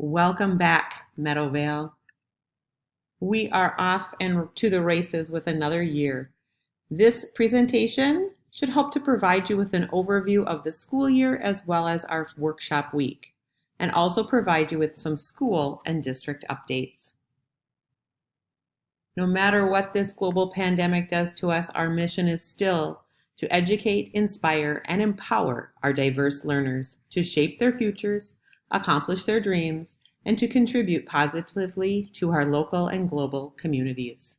Welcome back, Meadowvale. We are off and to the races with another year. This presentation should help to provide you with an overview of the school year as well as our workshop week, and also provide you with some school and district updates. No matter what this global pandemic does to us, our mission is still to educate, inspire, and empower our diverse learners to shape their futures, accomplish their dreams, and to contribute positively to our local and global communities.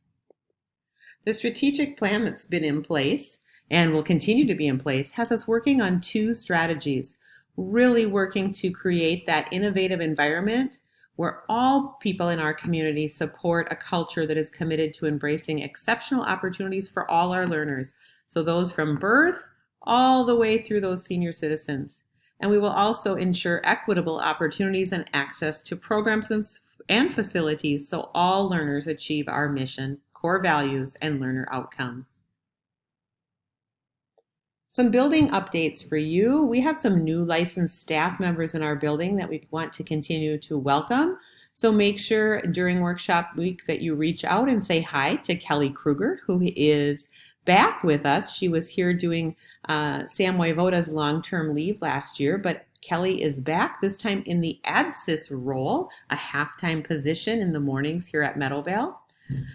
The strategic plan that's been in place and will continue to be in place has us working on two strategies, really working to create that innovative environment where all people in our community support a culture that is committed to embracing exceptional opportunities for all our learners. So those from birth all the way through those senior citizens. And we will also ensure equitable opportunities and access to programs and facilities so all learners achieve our mission, core values, and learner outcomes. Some building updates for you. We have some new licensed staff members in our building that we want to continue to welcome. So make sure during workshop week that you reach out and say hi to Kelly Kruger, who is back with us. She was here doing Sam Wayvoda's long-term leave last year, but Kelly is back, this time in the ADSIS role, a half-time position in the mornings here at Meadowvale.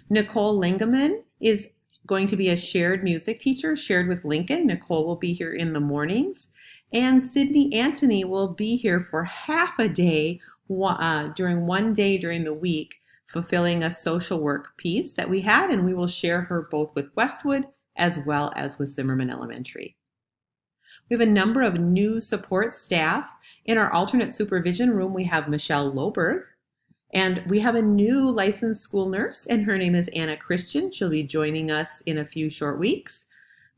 Nicole Lingaman is going to be a shared music teacher, shared with Lincoln. Nicole will be here in the mornings. And Sydney Antony will be here for half a day during one day during the week, fulfilling a social work piece that we had, and we will share her both with Westwood as well as with Zimmerman Elementary. We have a number of new support staff. In our alternate supervision room, we have Michelle Loberg, and we have a new licensed school nurse, and her name is Anna Christian. She'll be joining us in a few short weeks.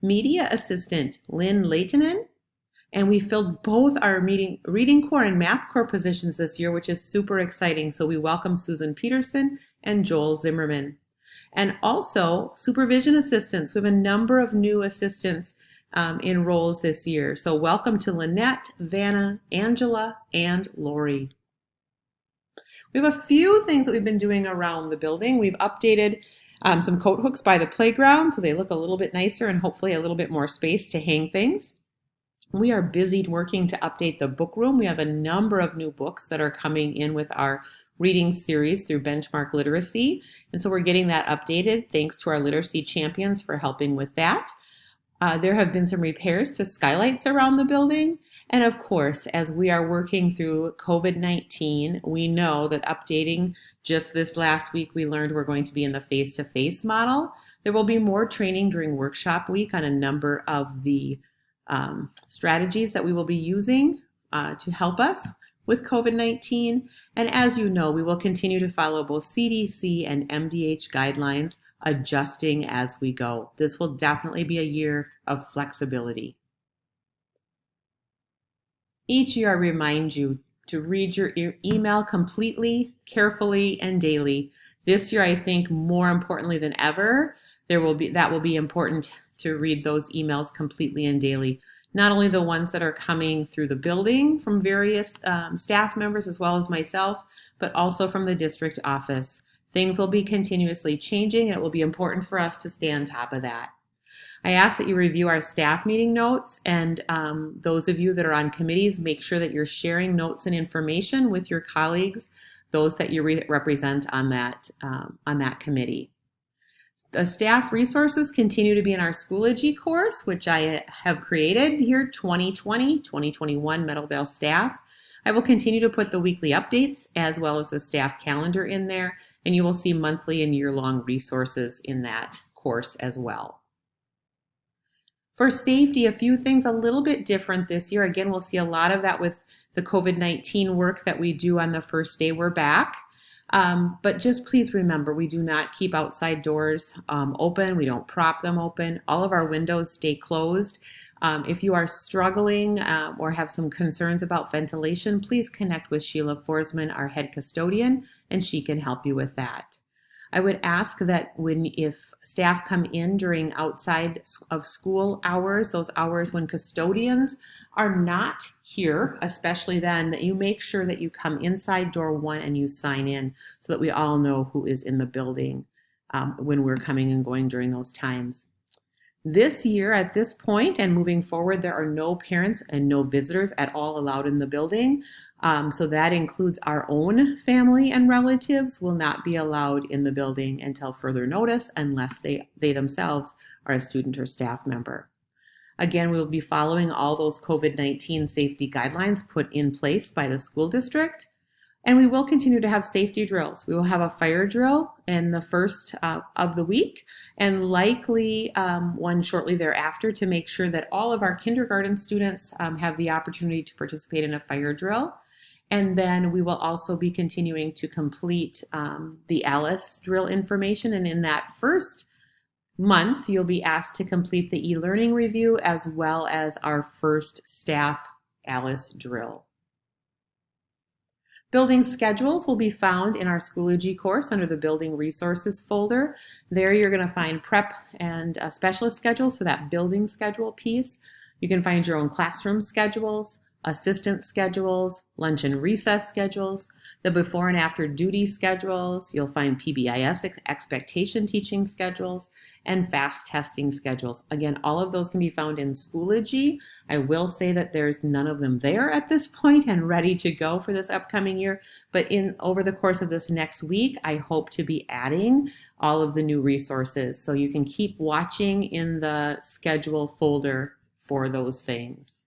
Media assistant Lynn Leitonen, and we filled both our reading core and math core positions this year, which is super exciting. So we welcome Susan Peterson and Joel Zimmerman. And also supervision assistants. We have a number of new assistants in roles this year. So welcome to Lynette, Vanna, Angela, and Lori. We have a few things that we've been doing around the building. We've updated some coat hooks by the playground so they look a little bit nicer and hopefully a little bit more space to hang things. We are busy working to update the book room. We have a number of new books that are coming in with our reading series through Benchmark Literacy. And so we're getting that updated. Thanks to our literacy champions for helping with that. There have been some repairs to skylights around the building. And of course, as we are working through COVID-19, we know that updating, just this last week, we learned we're going to be in the face-to-face model. There will be more training during workshop week on a number of the strategies that we will be using to help us with COVID-19. And as you know, we will continue to follow both CDC and MDH guidelines, adjusting as we go. This will definitely be a year of flexibility. Each year I remind you to read your email completely, carefully, and daily. This year, I think more importantly than ever, that will be important to read those emails completely and daily. Not only the ones that are coming through the building from various staff members as well as myself, but also from the district office. Things will be continuously changing, and it will be important for us to stay on top of that. I ask that you review our staff meeting notes, and those of you that are on committees, make sure that you're sharing notes and information with your colleagues, those that you represent on that committee. The staff resources continue to be in our Schoology course, which I have created here, 2020-2021 Meadowvale staff. I will continue to put the weekly updates as well as the staff calendar in there, and you will see monthly and year-long resources in that course as well. For safety, a few things a little bit different this year. Again, we'll see a lot of that with the COVID-19 work that we do on the first day we're back. But just please remember, we do not keep outside doors open. We don't prop them open. All of our windows stay closed. If you are struggling or have some concerns about ventilation, please connect with Sheila Forsman, our head custodian, and she can help you with that. I would ask that if staff come in during outside of school hours, those hours when custodians are not here, especially then, that you make sure that you come inside door 1 and you sign in so that we all know who is in the building when we're coming and going during those times. This year, at this point and moving forward, there are no parents and no visitors at all allowed in the building. So that includes our own family and relatives will not be allowed in the building until further notice unless they themselves are a student or staff member. Again, we will be following all those COVID-19 safety guidelines put in place by the school district. And we will continue to have safety drills. We will have a fire drill in the first of the week and likely one shortly thereafter to make sure that all of our kindergarten students have the opportunity to participate in a fire drill. And then we will also be continuing to complete the ALICE drill information. And in that first month, you'll be asked to complete the e-learning review as well as our first staff ALICE drill. Building schedules will be found in our Schoology course under the Building Resources folder. There you're going to find prep and specialist schedules for that building schedule piece. You can find your own classroom schedules, assistant schedules, lunch and recess schedules, the before and after duty schedules. You'll find PBIS expectation teaching schedules and FAST testing schedules. Again, all of those can be found in Schoology. I will say that there's none of them there at this point and ready to go for this upcoming year, but over the course of this next week, I hope to be adding all of the new resources. So you can keep watching in the schedule folder for those things.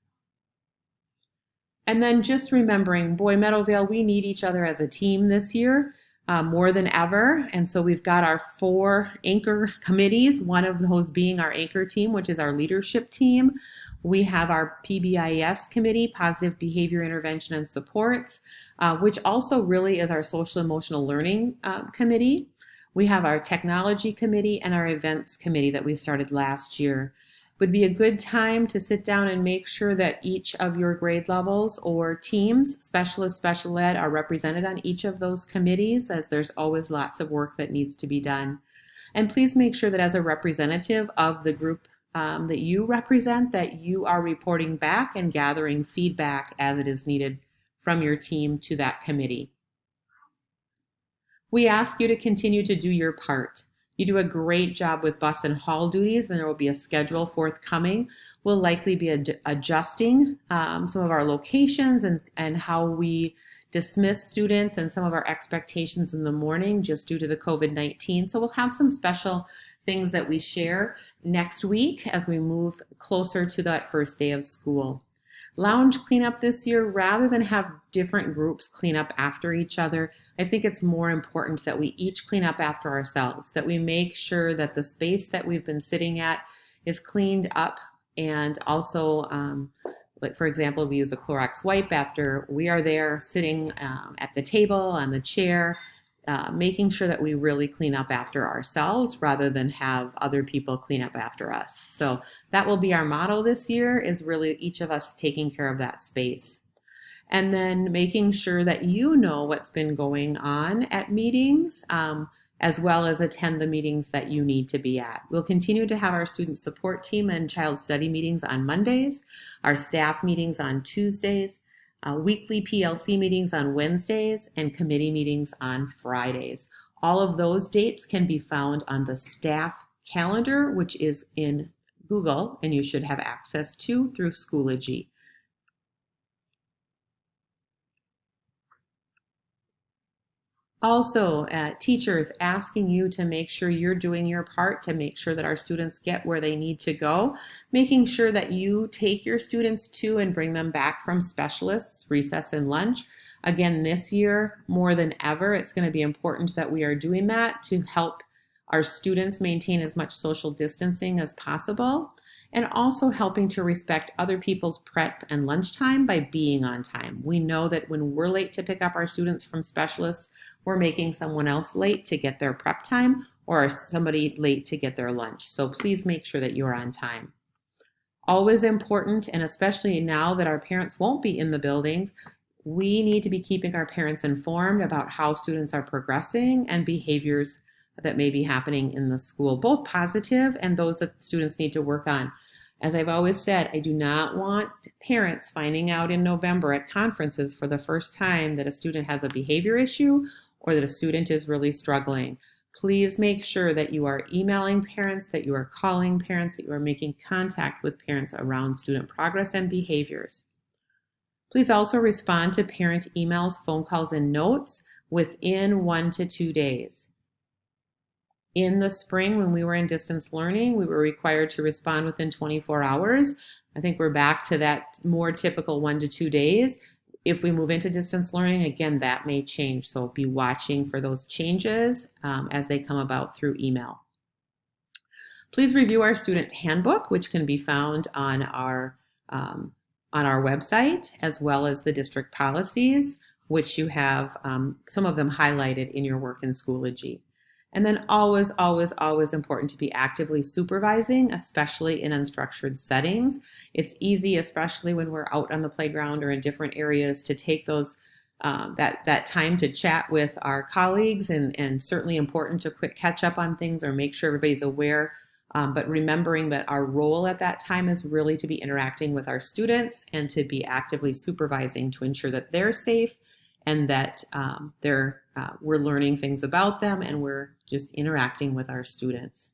And then just remembering, boy, Meadowvale, we need each other as a team this year more than ever. And so we've got our 4 anchor committees, one of those being our anchor team, which is our leadership team. We have our PBIS committee, Positive Behavior Intervention and Supports, which also really is our social emotional learning committee. We have our technology committee and our events committee that we started last year. Would be a good time to sit down and make sure that each of your grade levels or teams, specialists, special ed, are represented on each of those committees, as there's always lots of work that needs to be done. And please make sure that as a representative of the group that you represent, that you are reporting back and gathering feedback as it is needed from your team to that committee. We ask you to continue to do your part. You do a great job with bus and hall duties, and there will be a schedule forthcoming. We'll likely be adjusting some of our locations and how we dismiss students and some of our expectations in the morning just due to the COVID-19. So we'll have some special things that we share next week as we move closer to that first day of school. Lounge cleanup this year, rather than have different groups clean up after each other, I think it's more important that we each clean up after ourselves, that we make sure that the space that we've been sitting at is cleaned up, and also, like for example, we use a Clorox wipe after we are there sitting at the table, on the chair, making sure that we really clean up after ourselves rather than have other people clean up after us. So that will be our motto this year, is really each of us taking care of that space. And then making sure that you know what's been going on at meetings, as well as attend the meetings that you need to be at. We'll continue to have our student support team and child study meetings on Mondays, our staff meetings on Tuesdays, weekly PLC meetings on Wednesdays, and committee meetings on Fridays. All of those dates can be found on the staff calendar, which is in Google, and you should have access to through Schoology. Also, teachers asking you to make sure you're doing your part to make sure that our students get where they need to go, making sure that you take your students to and bring them back from specialists, recess and lunch. Again, this year, more than ever, it's going to be important that we are doing that to help our students maintain as much social distancing as possible, and also helping to respect other people's prep and lunchtime by being on time. We know that when we're late to pick up our students from specialists, we're making someone else late to get their prep time or somebody late to get their lunch. So please make sure that you're on time. Always important, and especially now that our parents won't be in the buildings, we need to be keeping our parents informed about how students are progressing and behaviors that may be happening in the school, both positive and those that students need to work on. As I've always said, I do not want parents finding out in November at conferences for the first time that a student has a behavior issue or that a student is really struggling. Please make sure that you are emailing parents, that you are calling parents, that you are making contact with parents around student progress and behaviors. Please also respond to parent emails, phone calls, and notes within 1 to 2 days. In the spring, when we were in distance learning, we were required to respond within 24 hours. I think we're back to that more typical 1 to 2 days. If we move into distance learning, again, that may change. So be watching for those changes as they come about through email. Please review our student handbook, which can be found on our website, as well as the district policies, which you have some of them highlighted in your work in Schoology. And then always, always, always important to be actively supervising, especially in unstructured settings. It's easy, especially when we're out on the playground or in different areas, to take those that time to chat with our colleagues, and certainly important to quick catch up on things or make sure everybody's aware. But remembering that our role at that time is really to be interacting with our students and to be actively supervising to ensure that they're safe and that we're learning things about them and we're just interacting with our students.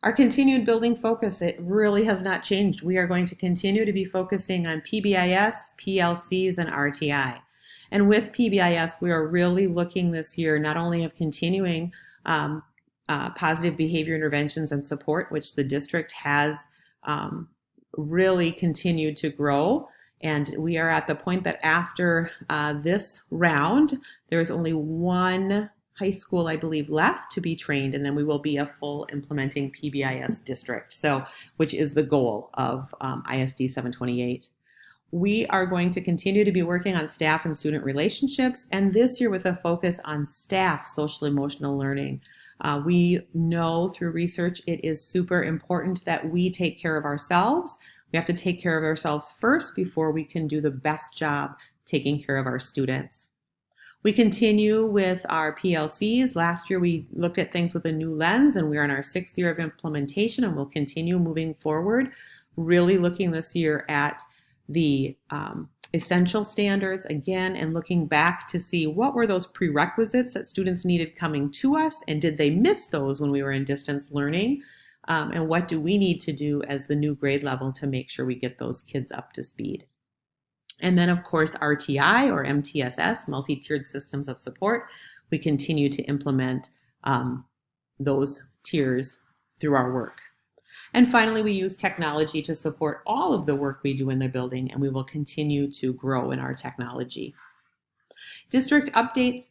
Our continued building focus, it really has not changed. We are going to continue to be focusing on PBIS, PLCs, and RTI. And with PBIS, we are really looking this year not only of continuing positive behavior interventions and support, which the district has really continued to grow. And we are at the point that after this round, there's only one high school, I believe, left to be trained, and then we will be a full implementing PBIS district, so which is the goal of ISD 728. We are going to continue to be working on staff and student relationships, and this year with a focus on staff social emotional learning. We know through research it is super important that we take care of ourselves. We have to take care of ourselves first before we can do the best job taking care of our students. We continue with our PLCs. Last year we looked at things with a new lens, and we're in our 6th year of implementation, and we'll continue moving forward, really looking this year at the essential standards again, and looking back to see what were those prerequisites that students needed coming to us, and did they miss those when we were in distance learning, and what do we need to do as the new grade level to make sure we get those kids up to speed. And then of course RTI or MTSS, multi-tiered systems of support, we continue to implement those tiers through our work. And finally, we use technology to support all of the work we do in the building, and we will continue to grow in our technology. District updates,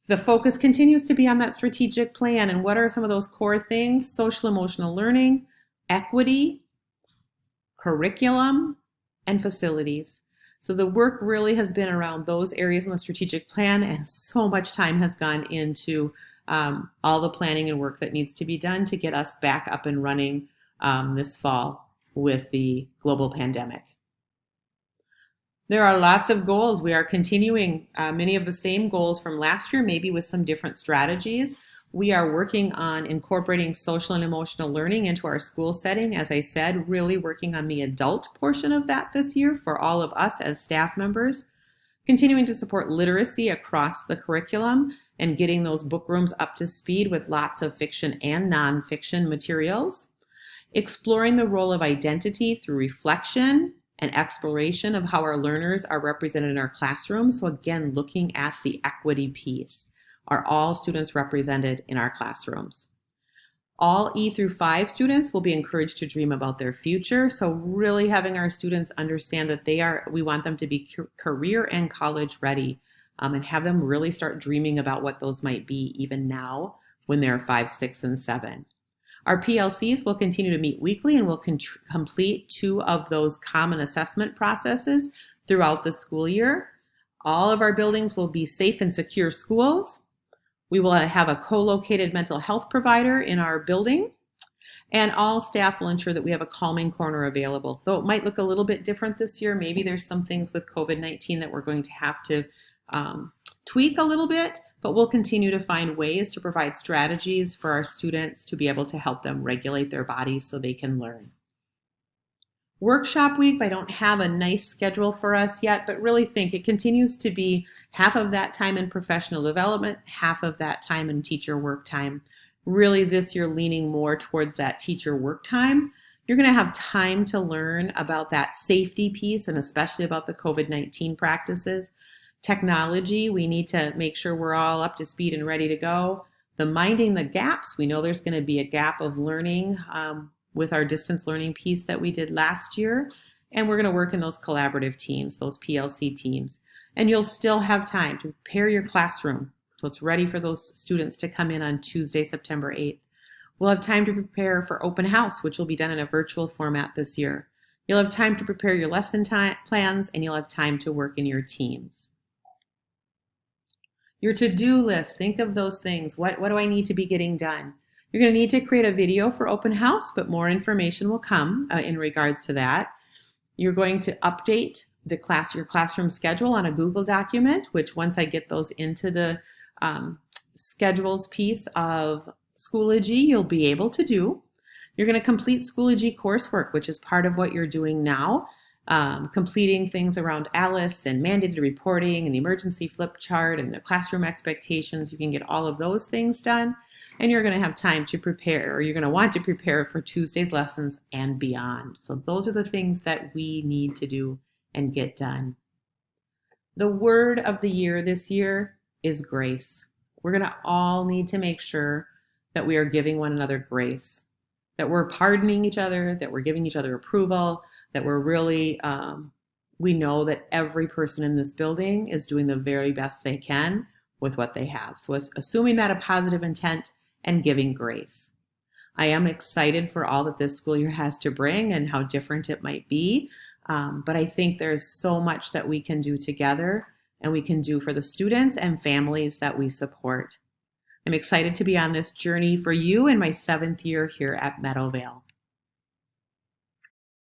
the focus continues to be on that strategic plan. And what are some of those core things? Social emotional learning, equity, curriculum, and facilities. So the work really has been around those areas in the strategic plan, and so much time has gone into all the planning and work that needs to be done to get us back up and running this fall with the global pandemic. There are lots of goals. We are continuing many of the same goals from last year, maybe with some different strategies. We are working on incorporating social and emotional learning into our school setting. As I said, really working on the adult portion of that this year for all of us as staff members. Continuing to support literacy across the curriculum and getting those book rooms up to speed with lots of fiction and nonfiction materials. Exploring the role of identity through reflection and exploration of how our learners are represented in our classrooms. So again, looking at the equity piece. Are all students represented in our classrooms? All E through 5 students will be encouraged to dream about their future. So really having our students understand that we want them to be career and college ready, and have them really start dreaming about what those might be even now when they're 5, 6, and 7. Our PLCs will continue to meet weekly, and will complete 2 of those common assessment processes throughout the school year. All of our buildings will be safe and secure schools. We will have a co-located mental health provider in our building, and all staff will ensure that we have a calming corner available. Though it might look a little bit different this year, maybe there's some things with COVID-19 that we're going to have to tweak a little bit, but we'll continue to find ways to provide strategies for our students to be able to help them regulate their bodies so they can learn. Workshop week, I don't have a nice schedule for us yet, but really think it continues to be half of that time in professional development, half of that time in teacher work time. Really this year leaning more towards that teacher work time. You're going to have time to learn about that safety piece and especially about the COVID-19 practices. Technology, we need to make sure we're all up to speed and ready to go. The minding the gaps, we know there's going to be a gap of learning with our distance learning piece that we did last year. And we're going to work in those collaborative teams, those PLC teams. And you'll still have time to prepare your classroom so it's ready for those students to come in on Tuesday, September 8th. We'll have time to prepare for open house, which will be done in a virtual format this year. You'll have time to prepare your lesson plans, and you'll have time to work in your teams. Your to-do list, think of those things. What do I need to be getting done? You're going to need to create a video for open house, but more information will come in regards to that. You're going to update your classroom schedule on a Google document, which once I get those into the schedules piece of Schoology, you'll be able to do. You're going to complete Schoology coursework, which is part of what you're doing now. Completing things around ALICE and mandated reporting and the emergency flip chart and the classroom expectations. You can get all of those things done, and you're going to have time to prepare, or you're going to want to prepare for Tuesday's lessons and beyond. So those are the things that we need to do and get done. The word of the year this year is grace. We're going to all need to make sure that we are giving one another grace, that we're pardoning each other, that we're giving each other approval, that we're really, we know that every person in this building is doing the very best they can with what they have. So assuming that a positive intent and giving grace. I am excited for all that this school year has to bring and how different it might be. But I think there's so much that we can do together and we can do for the students and families that we support. I'm excited to be on this journey for you in my 7th year here at Meadowvale.